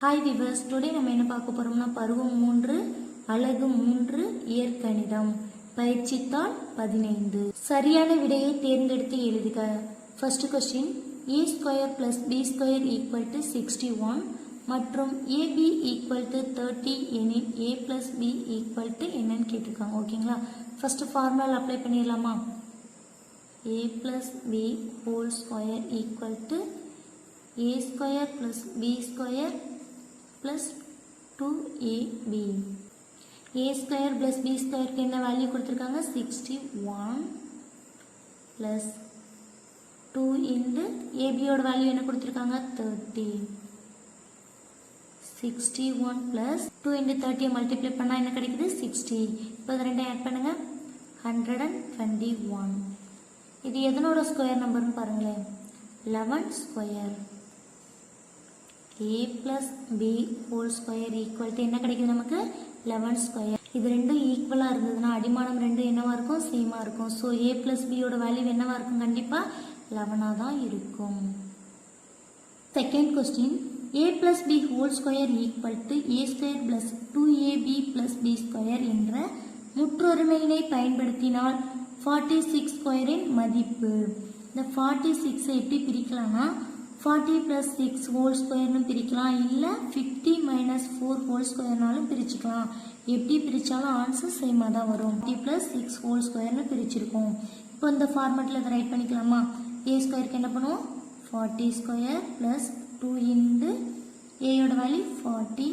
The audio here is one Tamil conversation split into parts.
Hi viewers, today நம்ம என்ன பார்க்க போறோம்னா பருவம் 3 அலகு 3 இயற்கணிதம் பயிற்சித்தாள் 15 சரியான விடையை தேர்ந்தெடுத்து எழுதுக. First question a square plus b square equal to 61 மற்றும் ab equal to 30 எனில் a plus b equal to என்னன்னு கேட்டிருக்காங்க. ஓகேங்களா? First formula அப்ளை பண்ணிடலாமா? a plus b whole square equal to a square plus b square plus 2ab. a square plus b square க்கு என்ன வேல்யூ கொடுத்திருக்காங்க 61 plus 2 into ab ஓட வேல்யூ என்ன கொடுத்திருக்காங்க 30. 61 plus 2 into 30 மல்டிப்ளை பண்ணா என்ன கிடைக்குது 60. இப்போ இது ரெண்டையும் ஆட் பண்ணுங்க 121. இது எதனோட ஸ்கொயர் நம்பர்னு பாருங்களேன் 11 square. a plus b whole square equal to என்ன கிடைக்குது நமக்கு 11 ஸ்கொயர். இது ரெண்டும் ஈக்குவலா இருந்ததுன்னா அடிமானம் ரெண்டும் என்னவா இருக்கும் சேமா இருக்கும். ஸோ a plus b ஓட வேல்யூ என்னவா இருக்கும் கண்டிப்பா 11 தான் இருக்கும். Second question a plus b whole square equal to a square plus 2ab plus b square என்ற முற்றொருமையினை பயன்படுத்தினால் 46 ஸ்கொயரின் மதிப்பு. இந்த 46 எப்படி பிரிக்கலாம்னா 40 plus 6 whole square பிரிக்கலாம் இல்ல 50 minus 4 whole square பிரிச்சுக்கலாம். எப்படி பிரிச்சாலும் ஆன்சர் சேமா தான் வரும். 50 plus 6 whole square பிரிச்சிருக்கோம். இப்போ இந்த ஃபார்மட்ல இதை ரைட் பண்ணிக்கலாமா? a ஸ்கொயருக்கு என்ன பண்ணுவோம் 40 ஸ்கொயர் plus 2 into a யோட வேல்யூ 40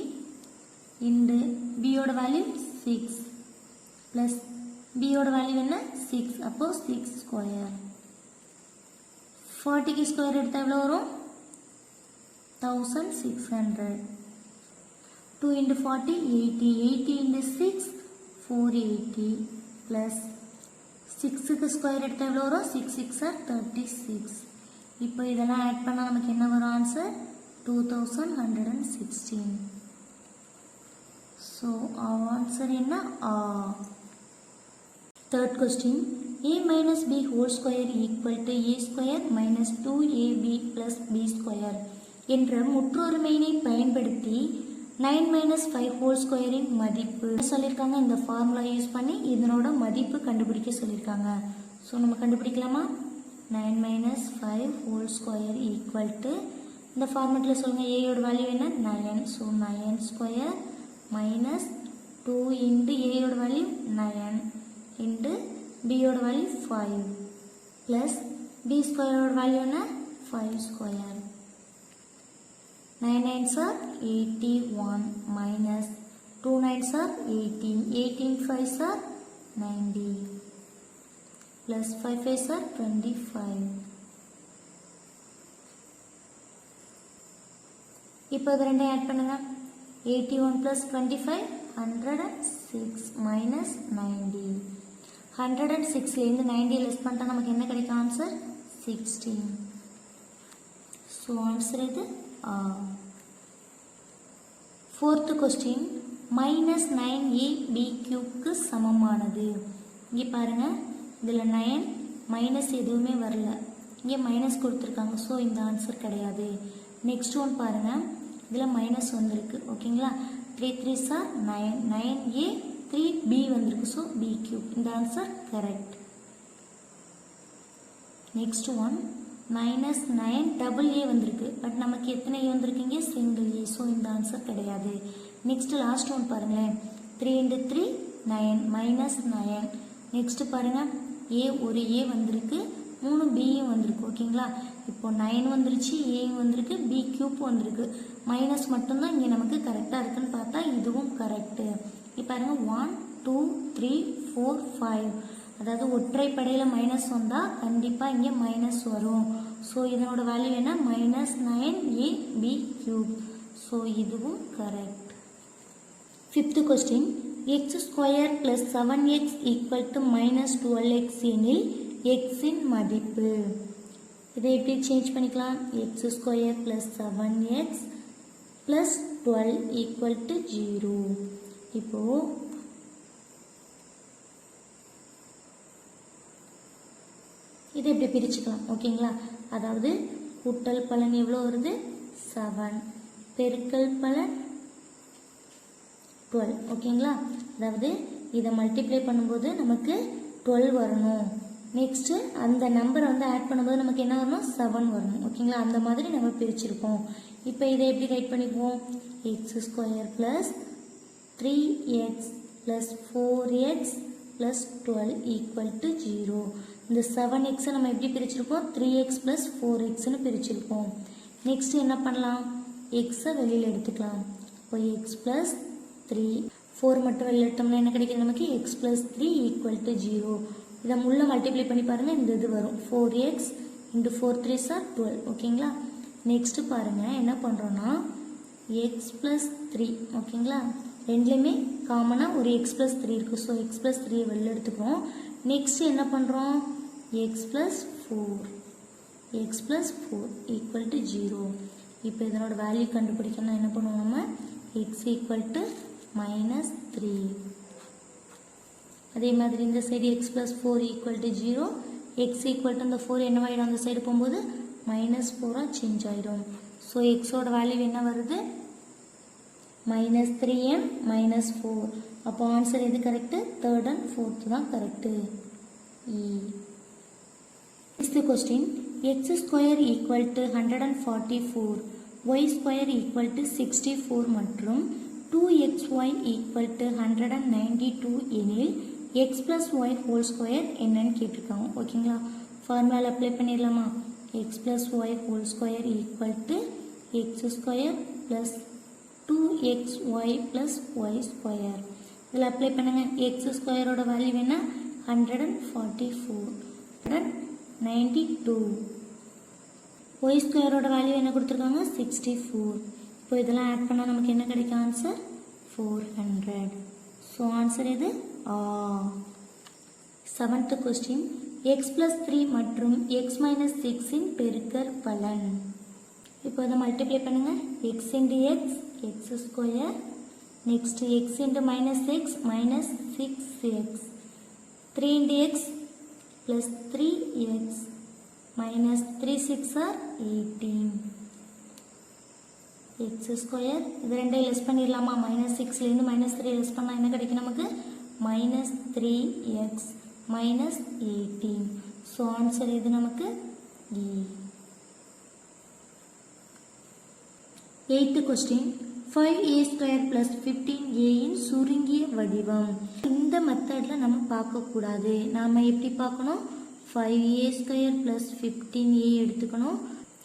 into b யோட வேல்யூ 6 plus b யோட வேல்யூ என்ன 6. அப்போ 6 ஸ்கொயர். 40 க்கு ஸ்கொயர் எடுத்தா எவ்வளவு வரும் 1600. 2 into 40 80. 80 into 6 480 plus 6 க்கு ஸ்கொயர் எடுத்தா எவ்வளவு வரும் 6 6 are 36. இப்போ இதெல்லாம் ஆட் பண்ணா நமக்கு என்ன வரும் ஆன்சர் 2116. So our answer என்ன Third question a minus b whole square equal to a square minus 2ab plus b square என்ற முற்றொருமையினை பயன்படுத்தி 9 minus 5 whole square இன் மதிப்பு சொல்லியிருக்காங்க. இந்த ஃபார்முலா யூஸ் பண்ணி இதனோட மதிப்பு கண்டுபிடிக்க சொல்லியிருக்காங்க. ஸோ நம்ம கண்டுபிடிக்கலாமா 9 minus 5 whole square equal to இந்த ஃபார்மெட்டில் சொல்லுங்கள் a யோட வேல்யூ என்ன 9. So 9 square minus 2 into a யோட வேல்யூ 9 இன்ட்டு b யோட வேல்யூ 5 ப்ளஸ் b ஸ்கொயரோட வேல்யூ என்ன 5 square. 9 9s are 81 minus 2 9s are 18. 18 5s are 90 plus 5 5s are 25. இப்போ இது ரெண்டையும் ஆட் பண்ணுங்க 81 plus 25 106 minus 90. 106 இருந்து 90 லெஸ் பண்ணிட்டா நமக்கு என்ன கிடைக்கும் ஆன்சர் 16. ஸோ ஆன்சர் இது Fourth question minus 9ab க்கு சமமானது. இங்கே பாருங்க இதில் 9 மைனஸ் எதுவுமே வரல இங்கே மைனஸ் கொடுத்துருக்காங்க. ஸோ இந்த ஆன்சர் கிடையாது. நெக்ஸ்ட் ஒன் பாருங்க இதில் மைனஸ் வந்திருக்கு ஓகேங்களா 3 3s are 9 9a 3b வந்திருக்கு. ஸோ b cube இந்த answer correct. Next one minus 9 double A வந்திருக்கு பட் நமக்கு எத்தனை ஏ வந்திருக்கீங்க சிங்கிள் ஏ. ஸோ இந்த ஆன்சர் கிடையாது. நெக்ஸ்ட் லாஸ்ட் ஒன் பாருங்களேன் 3 into 3 9 மைனஸ் 9. நெக்ஸ்ட் பாருங்க ஏ ஒரு ஏ வந்திருக்கு 3 பியும் வந்திருக்கு ஓகேங்களா. இப்போ 9 வந்துருச்சு ஏயும் வந்திருக்கு பி கியூப் வந்திருக்கு மைனஸ் மட்டும்தான் இங்கே நமக்கு கரெக்டாக இருக்குன்னு பார்த்தா இதுவும் கரெக்டு. இப்போ பாருங்க 1 2 3 4 5 அதாவது ஒற்றைப்படையில் மைனஸ் வந்தால் கண்டிப்பாக இங்கே மைனஸ் வரும். ஸோ இதனோட வேல்யூ என்ன மைனஸ் 9ab கியூப். ஸோ இதுவும் correct. Fifth question X square plus 7x equal to minus 12x எனில் எக்ஸின் மதிப்பு. இதை எப்படி சேஞ்ச் பண்ணிக்கலாம் X square plus 7x plus 12 equal to 0. இப்போது இதை இப்படி பிரிச்சுக்கலாம் ஓகேங்களா. அதாவது கூட்டல் பலன் எவ்வளோ வருது 7 பெருக்கல் பலன் 12 ஓகேங்களா. அதாவது இதை மல்டிப்ளை பண்ணும்போது நமக்கு 12 வரணும். நெக்ஸ்ட்டு அந்த நம்பரை வந்து ஆட் பண்ணும்போது நமக்கு என்ன வரணும் 7 வரணும் ஓகேங்களா. அந்த மாதிரி நம்ம பிரிச்சிருக்கோம். இப்போ இதை எப்படி ரைட் பண்ணிக்குவோம் X square plus 3x plus 4x plus 12 equal to 0. இந்த 7xை நம்ம எப்படி பிரிச்சிருக்கோம் 3x ப்ளஸ் 4xன்னு பிரிச்சிருக்கோம். நெக்ஸ்ட் என்ன பண்ணலாம் எக்ஸை வெளியில் எடுத்துக்கலாம். இப்போ எக்ஸ் ப்ளஸ் 3 4 மட்டும் வெளியில் எடுத்தோம்னா என்ன கிடைக்குது நமக்கு எக்ஸ் ப்ளஸ் 3 ஈக்குவல் டு 0. இதை முள்ள மல்டிப்ளை பண்ணி பாருங்கள் இந்த இது வரும் 4x இன்ட்டு 4 3s are 12 ஓகேங்களா. நெக்ஸ்ட்டு பாருங்கள் என்ன பண்ணுறோன்னா எக்ஸ் ப்ளஸ் 3 ஓகேங்களா. ரெண்டுலேயுமே காமனாக ஒரு எக்ஸ் ப்ளஸ் 3 இருக்குது. ஸோ எக்ஸ் ப்ளஸ் 3 வெளில எடுத்துக்கிறோம். நெக்ஸ்ட்டு என்ன பண்ணுறோம் எக்ஸ் ப்ளஸ் 4 ஈக்குவல் டு 0. இப்போ இதனோட வேல்யூ கண்டுபிடிக்கணும்னா என்ன பண்ணுவோம் நம்ம எக்ஸ் ஈக்குவல் டு -3. அதே மாதிரி இந்த side X plus 4 equal to 0. X equal to இந்த 4 என்னவாயிடும் அந்த சைடு போகும்போது -4 சேஞ்ச் ஆயிடும். ஸோ எக்ஸோட வேல்யூ என்ன வருது -3m -4. அப்போ ஆன்சர் எது கரெக்டு 3rd and 4th தான் correct. Next question X square equal to 144 Y square equal to 64 மற்றும் 2xy ஈக்குவல் டு 192 எனில் X plus Y whole square என்னன்னு கேட்டிருக்காங்க ஓகேங்களா. ஃபார்முலா அப்ளை பண்ணிடலாமா X plus Y whole square equal to X square plus 2xy plus Y square. இதில் அப்ளை பண்ணுங்கள் எக்ஸ் ஸ்கொயரோட வேல்யூ என்ன 144 192. ஒய் ஸ்கொயரோட வேல்யூ என்ன கொடுத்துருக்காங்க 64. இப்போ இதெல்லாம் ஆட் பண்ணால் நமக்கு என்ன கிடைக்கும் ஆன்சர் 400. ஸோ ஆன்சர் எது 7th கொஸ்டின் எக்ஸ் ப்ளஸ் 3 மற்றும் எக்ஸ் மைனஸ் 6 பெருக்கற் பலன். இப்போ இதை மல்டிப்ளை பண்ணுங்கள் X into X square next X into -x minus 6x 3 into X plus 3x minus 3 6 are 18 x square. இது ரெண்டையும் லெஸ் பண்ணிடலாமா -6லேருந்து -3 லெஸ் பண்ணால் என்ன கிடைக்கும் நமக்கு -3x மைனஸ் 18. ஸோ ஆன்சர் எது நமக்கு E. 8th question 5a² plus 15a இன் சுருங்கிய வடிவம். இந்த மெத்தடில் நம்ம பார்க்கக்கூடாது. நாம் எப்படி பார்க்கணும் 5a² ப்ளஸ் 15a எடுத்துக்கணும்.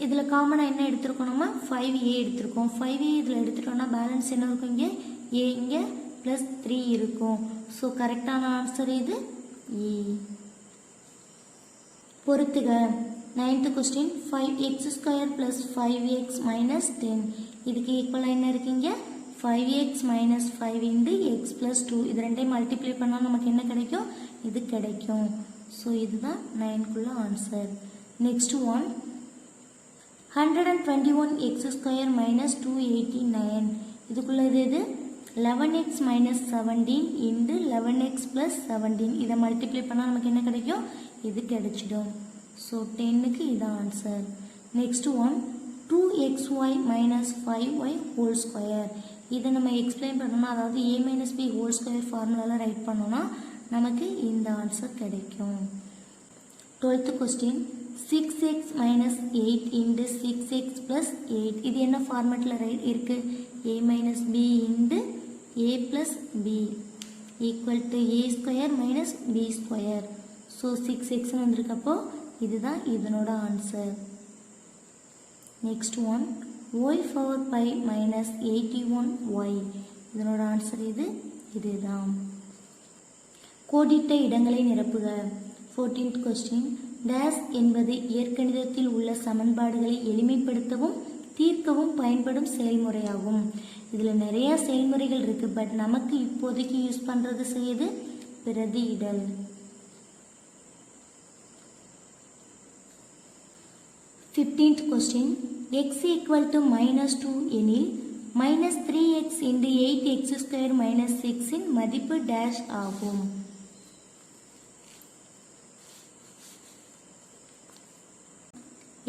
இதில் காமனாக என்ன எடுத்துருக்கணுமா 5a எடுத்துருக்கோம். 5a இதில் எடுத்துட்டோம்னா பேலன்ஸ் என்ன இருக்கும் இங்கே a இங்கே ப்ளஸ் 3 இருக்கும். ஸோ கரெக்டான ஆன்சர் இது E. பொறுத்துக 9th question 5x² plus 5x minus 10 இதுக்கு ஈக்குவலாக என்ன இருக்குங்க 5x minus 5 into X plus 2 இது ரெண்டையும் மல்டிப்ளை பண்ணால் நமக்கு என்ன கிடைக்கும் இது கிடைக்கும். ஸோ இதுதான் 9க்குள்ள answer. Next one 121x² minus 289 இதுக்குள்ள இது 11x minus 17 into 11x plus 17 இதை மல்டிப்ளை பண்ணால் நமக்கு என்ன கிடைக்கும் இது கிடைச்சிடும். ஸோ 10க்கு இதான் answer. Next one 2xy minus 5y whole square இதை நம்ம எக்ஸ்பிளைன் பண்ணோம்னா அதாவது a minus b whole square ஃபார்முலாவில் ரைட் பண்ணோம்னா நமக்கு இந்த ஆன்சர் கிடைக்கும். 12th question 6x minus 8 into 6x plus 8 இது என்ன ஃபார்மேட்டில் இருக்கு a minus b into a plus b equal to a square minus b square. So 6xன்னு வந்திருக்கப்போ இதுதான் இதனோட answer. Next one y power by minus 81y இதனோட ஆன்சர் இதுதான். கோடிட்ட இடங்களை நிரப்புக. 14th கொஸ்டின் டேஸ் என்பது இயற்கணிதத்தில் உள்ள சமன்பாடுகளை எளிமைப்படுத்தவும் தீர்க்கவும் பயன்படும் செயல்முறையாகும். இதில் நிறைய செயல்முறைகள் இருக்கு. பட் நமக்கு இப்போதைக்கு யூஸ் பண்றது செய்யுது பிரதியிடல். 15th question x equal to -2 எனில் -3x இன்டு 8x² மைனஸ் 6 இன் மதிப்பு டேஷ் ஆகும்.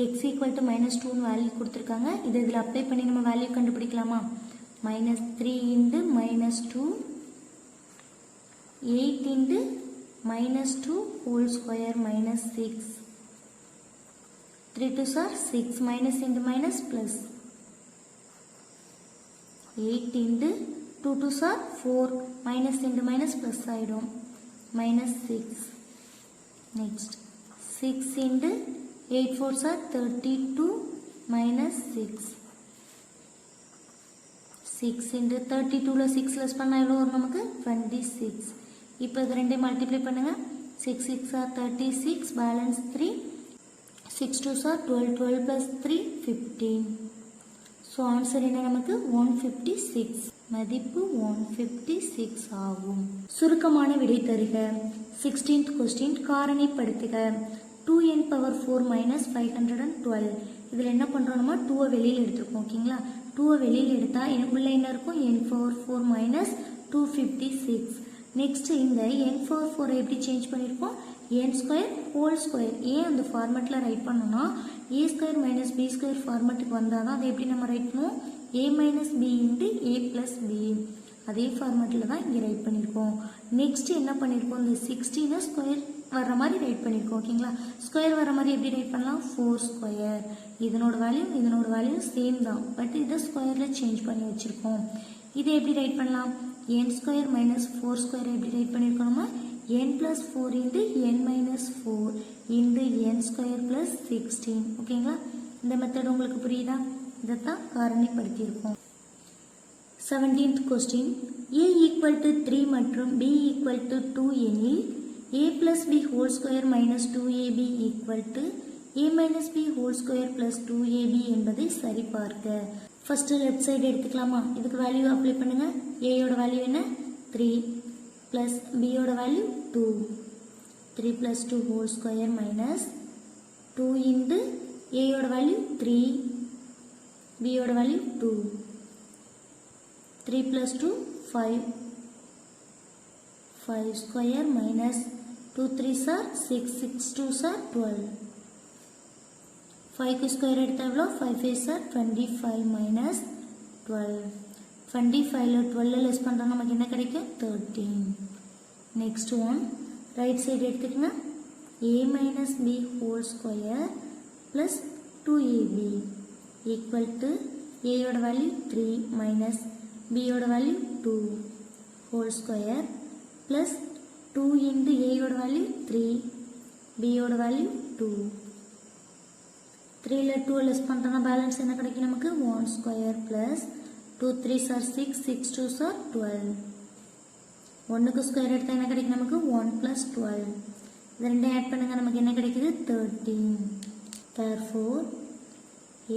x ஈக்குவல் டு -2 வேல்யூ கொடுத்துருக்காங்க. இதை இதில் அப்ளை பண்ணி நம்ம வேல்யூ கண்டுபிடிக்கலாமா? -3 into -2 8 into -2 whole square -6 3 2s are 6 minus into minus plus 8 into 2 2s are 4 minus into minus plus ஆயிடும் -6 next 6 into 8 4s are 32 minus 6 6 into 32 ல 6 less பண்ணா எவ்வளவு வரும் நமக்கு 26 இப்போ இது ரெண்டே மல்டிப்ளை பண்ணுங்க 6 6 are 36 balance 3 6 2s are 12 12 plus 3 15 so answer என்ன நமக்கு 156 மதிப்பு 156 ஆகும். சுருக்கமான விடை தருக. 16th question காரணிப்படுத்துக. 2n power 4 minus 512 இதில் என்ன பண்ணுறோம் நம்ம 2 வெளியில் எடுத்துருக்கோம் ஓகேங்களா. 2 வெளியில் எடுத்தால் எனக்குள்ள என்ன இருக்கும் n power 4 minus 256. நெக்ஸ்ட் இந்த n power 4 எப்படி சேஞ்ச் பண்ணியிருக்கோம் n ஸ்கொயர் ஹோல் ஸ்கொயர். ஏன் அந்த ஃபார்மெட்டில் ரைட் பண்ணோன்னா a square minus B square ஃபார்மெட்டுக்கு வந்தால் தான் அதை எப்படி நம்ம ரைட் பண்ணுவோம் a minus B into a plus B. அதே ஃபார்மெட்டில் தான் இங்கே ரைட் பண்ணியிருக்கோம். நெக்ஸ்ட் என்ன பண்ணியிருக்கோம் இந்த 16 ஸ்கொயர் வர்ற மாதிரி ரைட் பண்ணியிருக்கோம் ஓகேங்களா. ஸ்கொயர் வர மாதிரி எப்படி ரைட் பண்ணலாம் 4 ஸ்கொயர். இதனோட வேல்யூ சேம் தான் பட் இதை ஸ்கொயரில் சேஞ்ச் பண்ணி வச்சுருக்கோம். இதை எப்படி ரைட் பண்ணலாம் n ஸ்கொயர் மைனஸ் 4 ஸ்கொயர் எப்படி ரைட் பண்ணியிருக்கோம் நம்ம n plus 4 into n minus 4 into n square plus 16 ஓகேங்களா. இந்த மெத்தட் உங்களுக்கு புரியுதா? இதைத்தான் காரணிப்படுத்தியிருக்கோம். 17th question a equal to 3 மற்றும் b equal to 2 எனில் a plus b whole square minus 2ab equal to a minus b whole square plus 2ab என்பதை சரிபார்க்க. ஃபர்ஸ்ட் லெஃப்ட் சைடு எடுத்துக்கலாமா? இதுக்கு வேல்யூ அப்ளை பண்ணுங்க. a யோட வேல்யூ என்ன 3 plus b யோட value 2 3 plus 2 whole square minus 2 into a யோட வேல்யூ 3 b யோட value 2 3 plus 2 5 5 square minus 2 3s are 6 6 2s are 12 5 square எடுத்தா எவ்வளோ 5 5s are 25 minus 12 25ல 12 லெஸ் பண்ணுறோம் நமக்கு என்ன கிடைக்கும் 13. நெக்ஸ்ட் ஒன் ரைட் சைடு எடுத்துக்கங்க a minus b whole square plus 2ab equal to a யோட வேல்யூ 3 minus b யோட value 2 whole square plus 2 into a யோட வேல்யூ 3 b யோட வேல்யூ 2 3ல 2 லெஸ் பண்ணுறோம்னா பேலன்ஸ் என்ன கிடைக்கும் நமக்கு 1 square plus 2 3s are 6 6 2s are 12 ஒன்றுக்கு ஸ்கொயர் எடுத்தால் என்ன கிடைக்கும் நமக்கு 1 plus 12 இது ரெண்டும் ஆட் பண்ணுங்க நமக்கு என்ன கிடைக்குது 13. therefore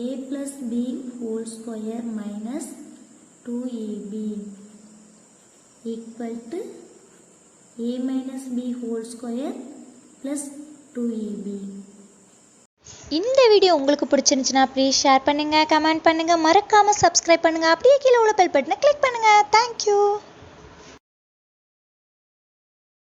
a plus b whole square minus 2ab equal to a minus b whole square plus 2ab. இந்த வீடியோ உங்களுக்கு பிடிச்சிருந்துச்சுன்னா ப்ளீஸ் ஷேர் பண்ணுங்கள், கமெண்ட் பண்ணுங்கள், மறக்காமல் சப்ஸ்கிரைப் பண்ணுங்கள். அப்படியே கீழே உள்ள பெல் பட்டனை கிளிக் பண்ணுங்கள். தேங்க்யூ.